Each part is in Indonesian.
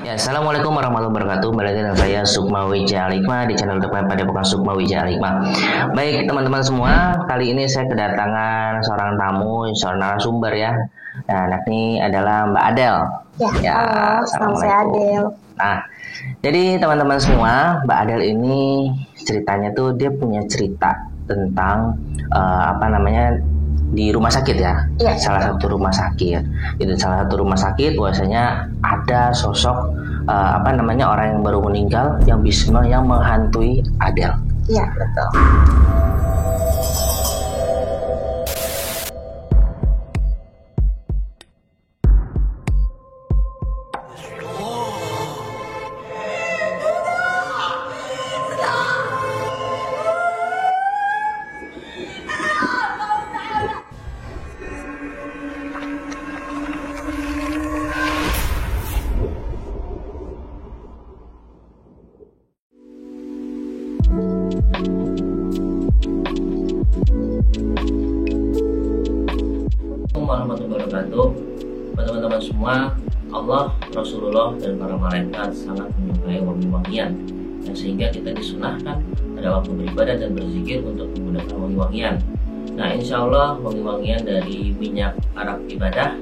Ya, assalamualaikum warahmatullahi wabarakatuh. Balik dengan saya Sukma Wijaya Alikma di channel depan pada bukan Sukma Wijaya Alikma. Baik teman-teman semua, kali ini saya kedatangan seorang tamu, seorang narasumber ya. Nah, ini adalah Mbak Adel. Ya, halo, saya Adel. Nah, jadi teman-teman semua, Mbak Adel ini ceritanya tuh dia punya cerita tentang di rumah sakit ya, salah satu rumah sakit. Itu salah satu rumah sakit biasanya ada sosok orang yang baru meninggal yang menghantui Adel. Iya, betul. Warahmatullahi wabarakatuh. Teman-teman semua, Allah, Rasulullah, dan para malaikat sangat menyukai wangi-wangian, dan sehingga kita disunahkan pada waktu beribadah dan berzikir untuk menggunakan wangi-wangian. Nah, insya Allah wangi-wangian dari minyak arak ibadah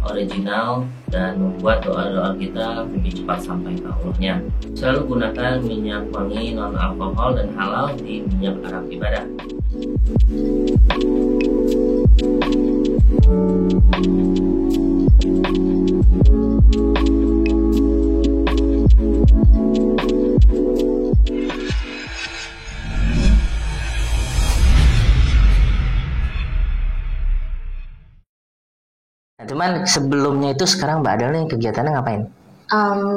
original dan membuat doa-doa kita lebih cepat sampai ke Allahnya. Selalu gunakan minyak wangi non alkohol dan halal di minyak arak ibadah. Nah, cuman sebelumnya itu sekarang Mbak Adel nih kegiatannya ngapain?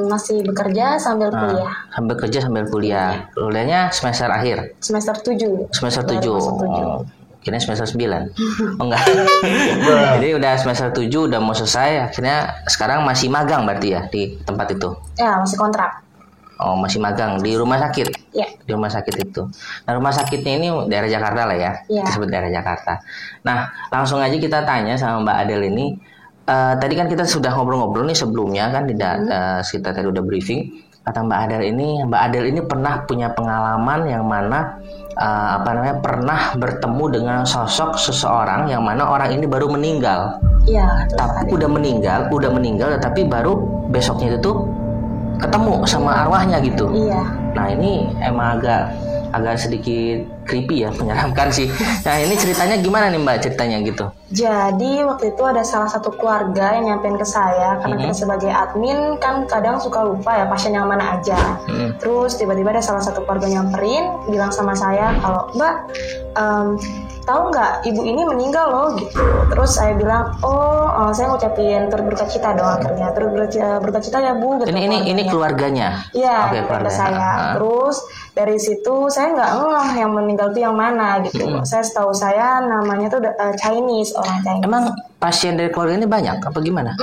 Masih bekerja sambil kuliah. Sambil kerja sambil kuliah. Kuliahnya semester akhir? Semester 7. Semester 7. Kira semester 9. Oh enggak. Jadi udah semester 7 udah mau selesai, akhirnya sekarang masih magang berarti ya di tempat itu? Ya, masih kontrak. Oh, masih magang di rumah sakit? Iya. Di rumah sakit itu. Nah, rumah sakitnya ini daerah Jakarta lah ya? Iya. Disebut daerah Jakarta. Nah, langsung aja kita tanya sama Mbak Adel ini. Tadi kan kita sudah ngobrol-ngobrol nih sebelumnya kan, kita tadi udah briefing. Kata Mbak Adel ini pernah punya pengalaman yang mana pernah bertemu dengan sosok seseorang yang mana orang ini baru meninggal. Iya. Tapi udah meninggal, tapi baru besoknya itu tuh ketemu sama arwahnya gitu. Iya. Nah, ini emang agak sedikit creepy ya, menyeramkan sih. Nah, ini ceritanya gimana nih Mbak ceritanya gitu? Jadi waktu itu ada salah satu keluarga yang nyampein ke saya, karena kita sebagai admin kan kadang suka lupa ya pasien yang mana aja. Terus tiba-tiba ada salah satu keluarga nyamperin, bilang sama saya kalau Mbak, tahu nggak ibu ini meninggal loh gitu. Terus saya bilang, saya ngucapin turut berduka cita dong akhirnya. Turut berduka cita ya Bu. Gitu, ini keluarganya? Iya, keluarga saya. Terus dari situ saya nggak ngeh yang meninggal itu yang mana gitu. Saya setahu saya namanya tuh Chinese, orang Chinese. Emang pasien dari keluarga ini banyak apa gimana?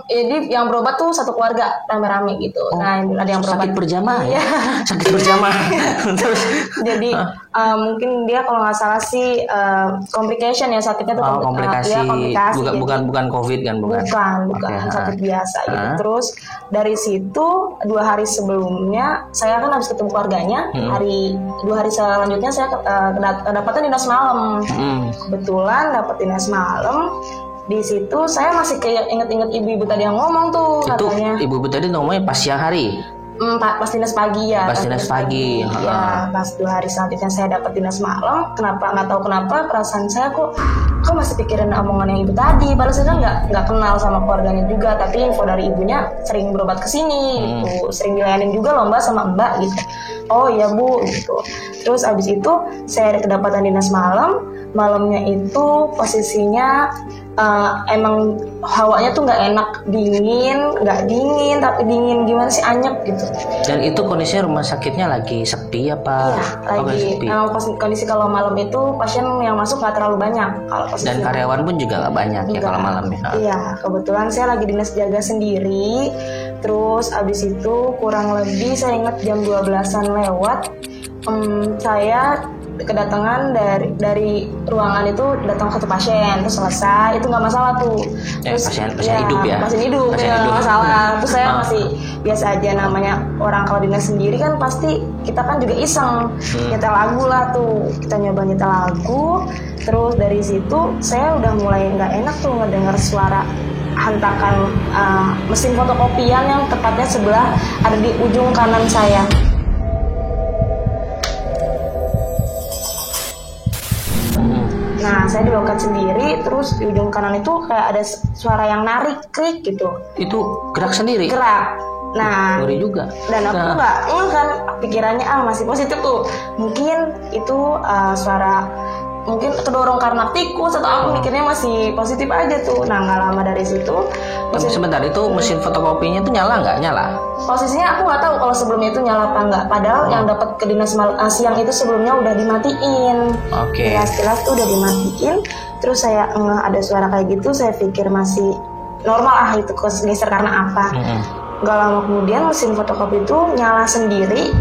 Jadi yang berobat tuh satu keluarga rame-rame gitu. Nah, ada yang berobat sakit berjamaah ya? Iya. Sakit berjamaah. Terus jadi mungkin dia kalau nggak salah sih complication ya, sakitnya tuh komplikasi. komplikasi. Bukan COVID kan? Bukan Okay. sakit biasa gitu. Terus dari situ 2 hari sebelumnya saya kan habis ketemu keluarganya. 2 hari selanjutnya saya kedapatan dinas malam. Kebetulan dapat dinas malam. Di situ saya masih kayak inget-inget ibu-ibu tadi yang ngomong tuh, itu katanya. Ibu-ibu tadi ngomongnya pas siang hari? Pas dinas pagi ya. Pas dinas pagi. Ya, pas 2 hari selanjutnya saya dapat dinas malam. Nggak tahu kenapa perasaan saya kok masih pikirin omongan yang ibu tadi. Padahal saya kan nggak kenal sama keluarganya juga, tapi info dari ibunya sering berobat ke sini gitu. Sering dilayanin juga loh Mbak sama Mbak gitu. Oh iya Bu gitu. Terus abis itu saya kedapatan dinas malam. Malamnya itu posisinya emang hawanya tuh nggak enak, nggak dingin tapi dingin gimana sih, anyep gitu. Dan itu kondisinya rumah sakitnya lagi sepi apa? Iya, lagi sepi. Kondisi kalau malam itu pasien yang masuk nggak terlalu banyak. Kalau dan karyawan pun juga nggak banyak ya kalau malam ya. Iya, kebetulan saya lagi dinas jaga sendiri. Terus abis itu kurang lebih saya ingat jam 12-an lewat, saya kedatangan dari ruangan itu datang satu pasien, terus selesai itu nggak masalah tuh. Terus pasien hidup ya, pasien hidup nggak masalah. Terus saya biasa aja, namanya orang kalau dinas sendiri kan pasti kita kan juga iseng nyetel lagu lah tuh, kita nyoba nyetel lagu. Terus dari situ saya udah mulai nggak enak tuh ngedengar suara hentakan mesin fotokopian yang tepatnya sebelah ada di ujung kanan saya. Nah, saya di loket sendiri, terus di ujung kanan itu kayak ada suara yang narik, klik gitu. Itu gerak sendiri? Gerak. Nah, ngeri juga. Dan aku nggak kan pikirannya masih positif tuh. Mungkin itu suara, mungkin kedorong karena tikus atau aku mikirnya masih positif aja tuh. Nah, nggak lama dari situ. Sebentar, itu mesin fotokopinya tuh nyala nggak? Nyala? Posisinya aku nggak tahu kalau sebelumnya itu nyala apa nggak. Padahal yang dapat ke dinas siang itu sebelumnya udah dimatiin. Oke. Jelas tuh udah dimatiin. Terus saya ada suara kayak gitu, saya pikir masih normal itu geser karena apa. Gak lama kemudian mesin fotokopi itu nyala sendiri.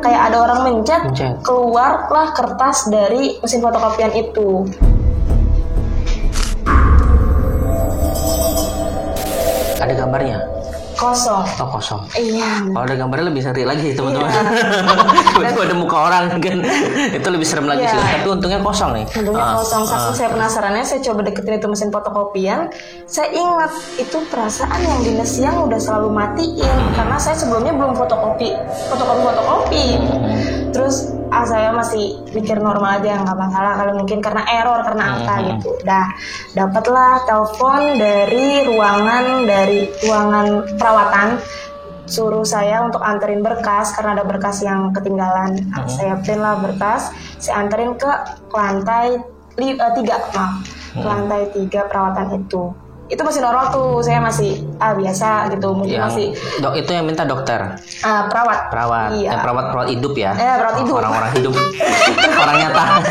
Kayak ada orang mencet. Keluarlah kertas dari mesin fotokopian itu. Ada gambarnya? Kosong. Oh, kosong. Iya. Kalau ada gambarnya lebih ngeri lagi teman-teman. Kalau ada muka orang kan itu lebih serem lagi sih. Tapi untungnya kosong nih. Untungnya kosong. Saking saya penasarannya, saya coba deketin itu mesin fotokopian. Saya ingat itu perasaan yang dinas siang udah selalu matiin karena saya sebelumnya belum fotokopi. Terus saya masih pikir normal aja, nggak masalah kalau mungkin karena error karena apa gitu. Dapatlah telepon dari ruangan perawatan, suruh saya untuk anterin berkas karena ada berkas yang ketinggalan. Saya print lah berkas, saya anterin ke lantai 3 lantai 3 perawatan itu. Itu masih normal tuh, saya masih biasa gitu, mungkin masih. Itu yang minta dokter. Perawat. Iya. Perawat hidup ya. Perawat hidup. Orang-orang hidup. Orang nyata.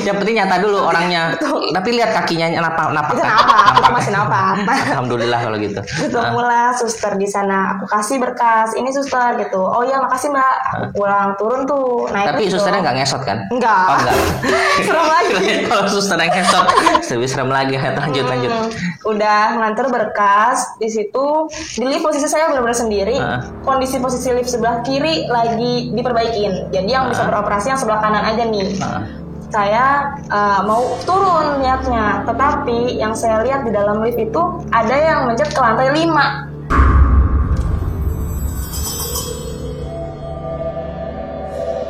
yang penting nyata dulu orangnya. Betul. Tapi lihat kakinya napak. Itu napak. Itu masih napak. Alhamdulillah kalau gitu. Ketemulah suster di sana. Aku kasih berkas. Ini suster gitu. Oh iya makasih mbak. Aku pulang turun tuh. Naik. Tapi susternya nggak ngesot kan? Enggak. Oh enggak. Serem lagi. Kalau susternya ngesot, lebih serem lagi. Lanjut. Udah nganter berkas di situ. Di lift posisi saya benar-benar sendiri. Kondisi posisi lift sebelah kiri lagi diperbaikin. Jadi yang bisa beroperasi yang sebelah kanan aja nih. Saya mau turun niatnya, tetapi yang saya lihat di dalam lift itu ada yang mencet ke lantai 5.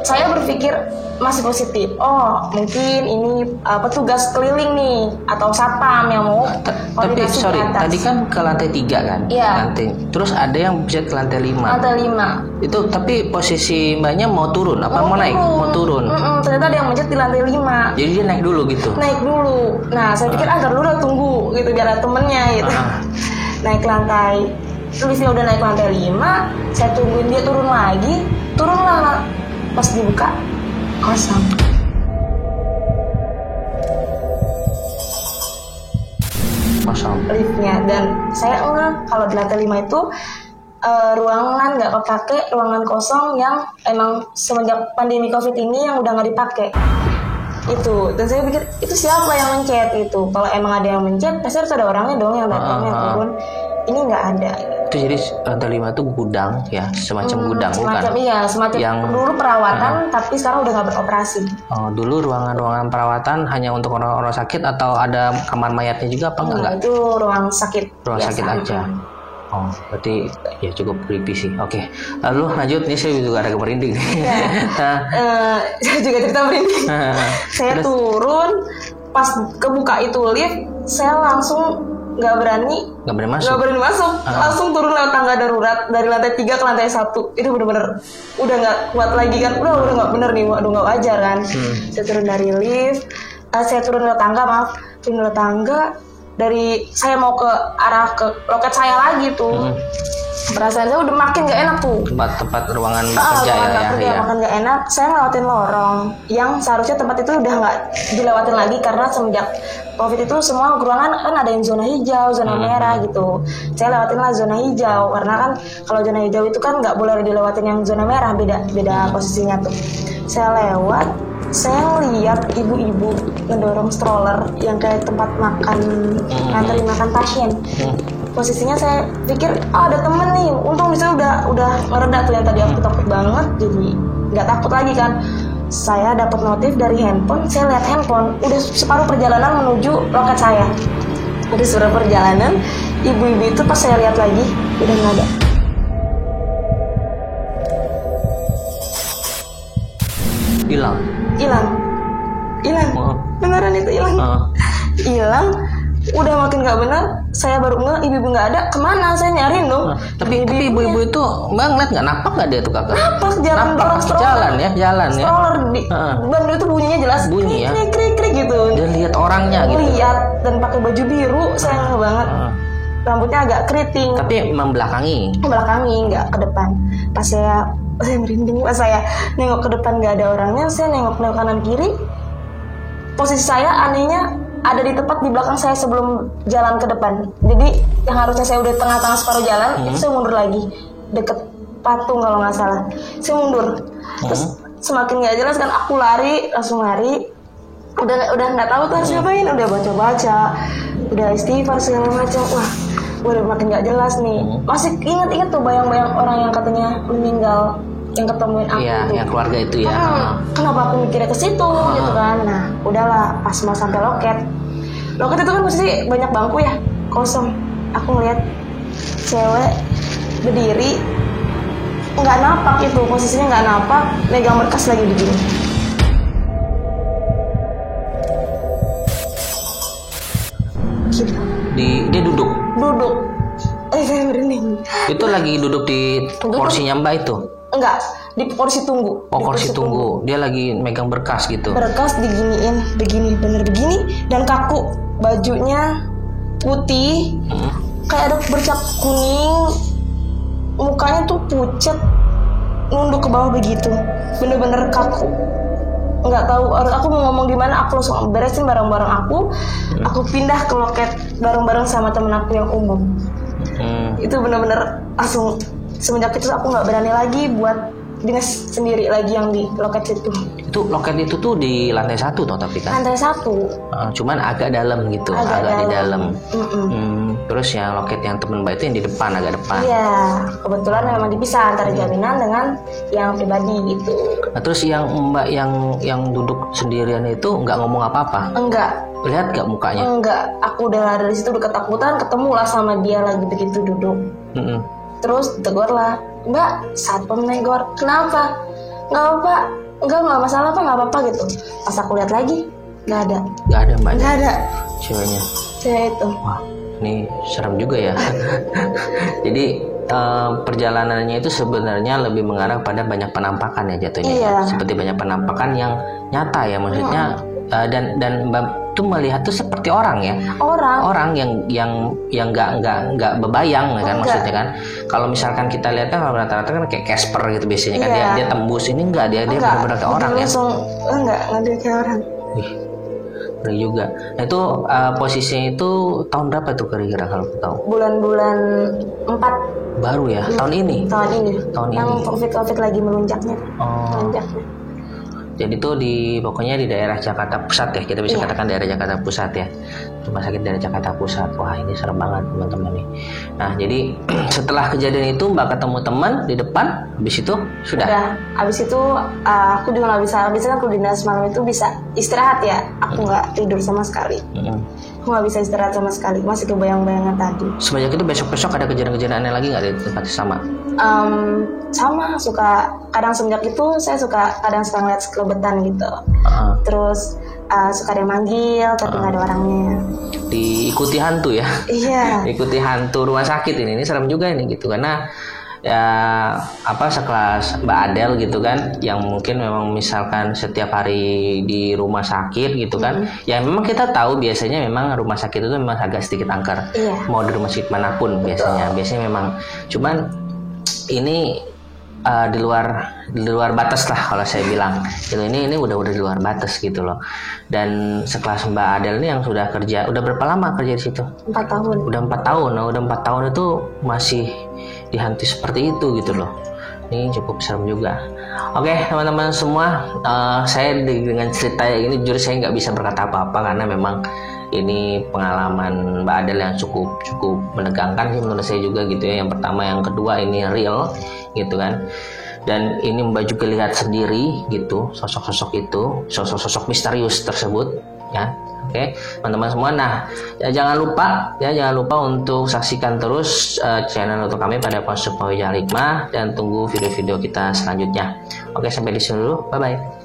Saya berpikir masih positif. Oh, mungkin ini petugas keliling nih atau satpam yang mau tapi sorry, tadi kan ke lantai 3 kan? Iya. Terus ada yang mencet ke lantai 5. Lantai 5. Itu tapi posisi mbaknya mau turun apa mau naik? Mau turun. Ternyata ada yang mencet di lantai 5. Jadi dia naik dulu gitu. Naik dulu. Nah, saya pikir agar dulu tunggu gitu biar ada temennya gitu. Naik lantai. Liftnya udah naik lantai 5. Saya tungguin dia turun lagi. Turunlah. Pas dibuka kosong. Liftnya. Dan saya kalau di lantai 5 itu ruangan nggak kepake, ruangan kosong yang emang semenjak pandemi COVID ini yang udah nggak dipakai itu. Dan saya pikir itu siapa yang mencet itu? Kalau emang ada yang mencet pasti harus ada orangnya dong yang datang yang turun. Ini nggak ada. Itu jadi lantai 5 itu gudang ya, semacam gudang semacam, bukan? Iya, semacam yang dulu perawatan tapi sekarang udah nggak beroperasi. Oh, dulu ruangan-ruangan perawatan hanya untuk orang-orang sakit atau ada kamar mayatnya juga apa enggak? Itu ruang sakit. Ruang sakit aja. Oh, berarti ya cukup creepy sih. Oke. Lalu lanjut, nih saya juga ada merinding. Saya juga cerita merinding. Saya turun, pas kebuka itu lift, saya langsung nggak berani masuk. Langsung turun lewat tangga darurat dari lantai 3 ke lantai 1. Itu bener-bener udah nggak kuat lagi kan, udah nggak bener nih, waduh nggak wajar kan. Saya turun dari lift, turun lewat tangga, dari saya mau ke arah ke loket saya lagi tuh. Perasaan saya udah makin gak enak tuh. Tempat ruangan kerja ya. Makin gak enak. Saya ngelewatin lorong yang seharusnya tempat itu udah gak dilewatin lagi karena semenjak COVID itu semua ruangan kan ada yang zona hijau, zona merah gitu. Saya lewatin lah zona hijau karena kan kalau zona hijau itu kan gak boleh dilewatin yang zona merah, beda posisinya tuh. Saya lewat, saya lihat ibu-ibu ngedorong stroller yang kayak tempat makan, nganterin makan pasien. posisinya saya pikir ada temen nih, untung di sana udah ngereda tuh yang tadi aku takut banget, jadi nggak takut lagi kan. Saya dapat notif dari handphone, saya lihat handphone udah separuh perjalanan menuju loket saya. Udah separuh perjalanan, ibu-ibu itu pas saya lihat lagi udah nggak ada. Hilang. Beneran itu hilang. Hilang. Udah makin nggak benar. Saya baru ibu-ibu nggak ada. Kemana? Saya nyariin dong. Tapi ibu-ibu itu Mbak ngeliat nggak, napak nggak dia tuh kakak? Napak, jalan jalan ya. Stroller di ban itu bunyinya jelas. Bunyi ya. Krik gitu. Dia lihat orangnya gitu. Lihat dan pakai baju biru. Saya nggak banget. Rambutnya agak keriting. Tapi membelakangi, nggak ke depan. Pas saya merinding, pas saya nengok ke depan nggak ada orangnya, saya nengok kanan kiri. Posisi saya anehnya ada di tepat di belakang saya sebelum jalan ke depan. Jadi yang harusnya saya udah tengah-tengah separuh jalan, saya mundur lagi deket patung kalau nggak salah. Saya mundur. Terus semakin nggak jelas kan, aku langsung lari. Udah nggak tahu tuh harus ngapain. Udah baca, udah istighfar segala macam. Wah, udah makin nggak jelas nih. Masih ingat tuh bayang-bayang orang yang katanya meninggal, yang ketemuin aku. Iya, yang keluarga itu ya. Kenapa aku mikirnya ke situ gitu kan. Nah, udahlah, pas mau sampai loket itu kan pasti banyak bangku ya, kosong. Aku ngeliat cewek berdiri, nggak napak itu, posisinya nggak napak, megang berkas lagi begini. Dia duduk. Saya merinding. Itu lagi duduk di kursinya Mbak itu? Enggak, di kursi tunggu. Oh, kursi tunggu. Dia lagi megang berkas gitu. Berkas diginiin, bener begini, dan kaku. Bajunya putih, kayak ada bercak kuning. Mukanya tuh pucat, nunduk ke bawah begitu. Bener-bener kaku. Nggak tahu aku mau ngomong gimana. Aku langsung beresin barang-barang aku. Aku pindah ke loket bareng-bareng sama temen aku yang umum. Itu bener-bener langsung. Semenjak itu aku nggak berani lagi buat dinas sendiri lagi yang di loket situ. Itu loket itu tuh di lantai 1 toh tapi kan? Lantai 1. Cuman agak dalam gitu, agak di dalam. Terus yang loket yang temen Mbak itu yang di depan, agak depan. Iya, kebetulan memang dipisah antara jaminan dengan yang pribadi gitu. Nah, terus yang Mbak yang duduk sendirian itu nggak ngomong apa-apa? Enggak. Lihat nggak mukanya? Enggak, aku udah dari situ udah ketakutan, ketemulah sama dia lagi begitu duduk. Terus tegur lah, Mbak, satpam negor, kenapa? Nggak apa, nggak masalah apa, nggak apa-apa gitu. Pas aku lihat lagi, nggak ada Mbak. Nggak ada. Cewek itu. Wah, ini serem juga ya. Jadi perjalanannya itu sebenarnya lebih mengarah pada banyak penampakan ya jatuhnya. Iya. Seperti banyak penampakan yang nyata ya maksudnya. Dan Mbak tuh melihat tuh seperti orang ya, orang yang nggak bebayang kan maksudnya kan. Kalau misalkan kita lihat kan rata-rata kan kayak Casper gitu biasanya kan, dia tembus, ini dia benar-benar kayak orang ya. Enggak dia kayak orang. Ngeri juga. Nah itu posisinya itu tahun berapa tuh kira-kira kalau tahu? Bulan 4. Baru ya, tahun ini. Yang COVID lagi melonjaknya. Jadi itu pokoknya di daerah Jakarta Pusat ya, kita bisa katakan daerah Jakarta Pusat ya, rumah sakit daerah Jakarta Pusat. Wah ini serem banget teman-teman nih. Nah jadi setelah kejadian itu Mbak ketemu teman di depan, habis itu sudah. Habis itu aku juga nggak bisa, biasanya aku dinas malam itu bisa istirahat ya, aku nggak tidur sama sekali. Aku nggak bisa istirahat sama sekali, masih kebayang-bayangan tadi. Semenjak itu besok ada kejadian-kejadian aneh lagi nggak di tempat sama? Sama, suka kadang semenjak itu saya kadang suka ngeliat sekelebetan gitu. Terus suka ada yang manggil tapi nggak ada orangnya. Diikuti hantu ya? Iya. Ikuti hantu rumah sakit ini serem juga ini gitu, karena ya sekelas Mbak Adel gitu kan, yang mungkin memang misalkan setiap hari di rumah sakit gitu kan, ya memang kita tahu biasanya memang rumah sakit itu memang agak sedikit angker, mau di rumah sakit manapun biasanya memang, cuman ini di luar batas lah kalau saya bilang gitu. Ini udah di luar batas gitu loh. Dan sekelas Mbak Adel ini yang sudah kerja, udah berapa lama kerja di situ? 4 tahun. Udah 4 tahun. Nah, udah 4 tahun itu masih dihanti seperti itu gitu loh. Ini cukup serem juga. Oke teman-teman semua, saya dengan cerita ini jujur saya nggak bisa berkata apa-apa karena memang ini pengalaman Mbak Adel yang cukup menegangkan sih menurut saya juga gitu ya. Yang pertama, yang kedua ini real gitu kan. Dan ini Mbak juga lihat sendiri gitu sosok-sosok itu, sosok-sosok misterius tersebut ya. Oke, teman-teman semua. Nah, jangan lupa untuk saksikan terus channel untuk kami pada Pondok Hikmah, dan tunggu video-video kita selanjutnya. Oke, sampai di sini dulu. Bye bye.